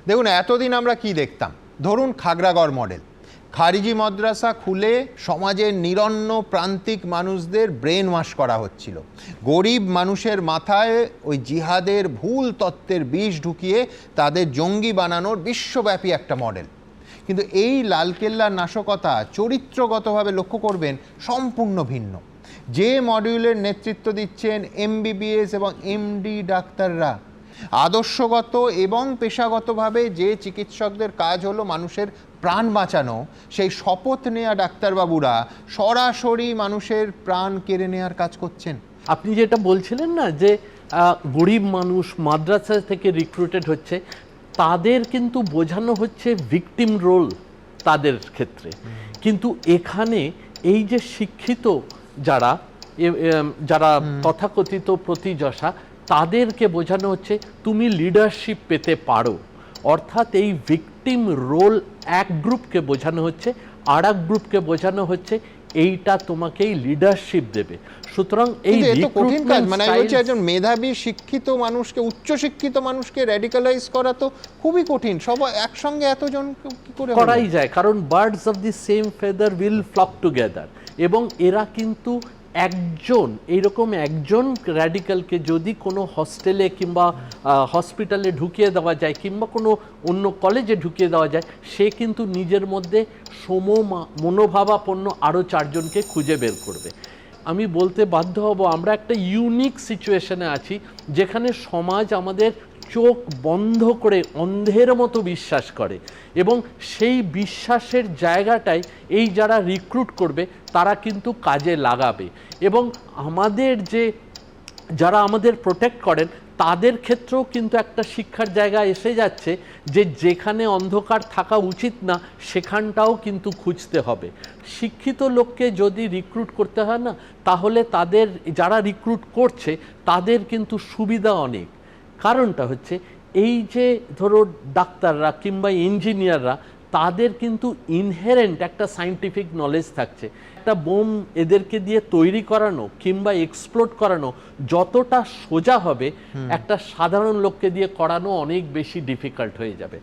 দেখুন, এতদিন আমরা কি দেখতাম, ধরুন খাগড়াগড় মডেল, খারিজি মাদ্রাসা খুলে সমাজের নিরন্ন প্রান্তিক মানুষদের ব্রেন ওয়াশ করা হচ্ছিল, গরিব মানুষের মাথায় ওই জিহাদের ভুল তত্ত্বের বিষ ঢুকিয়ে তাদের জঙ্গি বানানোর বিশ্বব্যাপী একটা মডেল। কিন্তু এই লালকেল্লার নাশকতা চরিত্রগতভাবে লক্ষ্য করবেন সম্পূর্ণ ভিন্ন। যে মডিউলের নেতৃত্ব দিচ্ছেন MBBS এবং MD ডাক্তাররা, আদর্শগত এবং পেশাগতভাবে যে চিকিৎসকদের কাজ হলো মানুষের প্রাণ বাঁচানো, সেই শপথ নেওয়া ডাক্তারবাবুরা সরাসরি মানুষের প্রাণ কেড়ে নেওয়ার কাজ করছেন। আপনি যেটা বলছিলেন না যে গরিব মানুষ মাদ্রাসা থেকে রিক্রুটেড হচ্ছে, তাদের কিন্তু বোঝানো হচ্ছে ভিকটিম রোল তাদের ক্ষেত্রে। কিন্তু এখানে এই যে শিক্ষিত যারা যারা তথাকথিত প্রতিযশা, তাদেরকে বোঝানো হচ্ছে তুমি লিডারশিপ পেতে পারো। অর্থাৎ এই ভিকটিম রোল এক গ্রুপকে বোঝানো হচ্ছে, আর এক গ্রুপকে বোঝানো হচ্ছে এইটা তোমাকেই লিডারশিপ দেবে। সুতরাং এই কঠিন কাজ, মানে হচ্ছে একজন মেধাবী শিক্ষিত মানুষকে, উচ্চশিক্ষিত মানুষকে র্যাডিক্যালাইজ করা তো খুবই কঠিন। সবাই একসঙ্গে এতজন কি করে করাই যায়, কারণ birds of the same feather will flock together. এবং এরা কিন্তু একজন, এইরকম একজন র্যাডিক্যালকে যদি কোনো হস্টেলে কিংবা হসপিটালে ঢুকিয়ে দেওয়া যায় কিংবা কোনো অন্য কলেজে ঢুকিয়ে দেওয়া যায়, সে কিন্তু নিজের মধ্যে মনোভাবাপন্ন আরও 4 জনকে খুঁজে বের করবে। আমি বলতে বাধ্য হব, আমরা একটা ইউনিক সিচুয়েশনে আছি যেখানে সমাজ আমাদের চোখ বন্ধ করে অন্ধের মতো বিশ্বাস করে, এবং সেই বিশ্বাসের জায়গাটাই এই যারা রিক্রুট করবে তারা কিন্তু কাজে লাগাবে। এবং আমাদের যারা আমাদের প্রোটেক্ট করেন তাদের ক্ষেত্রেও কিন্তু একটা শিক্ষার জায়গা এসে যাচ্ছে যে যেখানে অন্ধকার থাকা উচিত না সেখানটাও কিন্তু খুঁজতে হবে। শিক্ষিত লোককে যদি রিক্রুট করতে হয় না, তাহলে তাদের যারা রিক্রুট করছে তাদের কিন্তু সুবিধা অনেক। কারণটা হচ্ছে এই যে ধরো ডাক্তাররা কিংবা ইঞ্জিনিয়াররা, তাদের কিন্তু ইনহেরেন্ট একটা সায়েন্টিফিক নলেজ থাকছে। একটা বোম এদেরকে দিয়ে তৈরি করানো কিংবা এক্সপ্লোড করানো যতটা সোজা হবে, একটা সাধারণ লোককে দিয়ে করানো অনেক বেশি ডিফিকাল্ট হয়ে যাবে।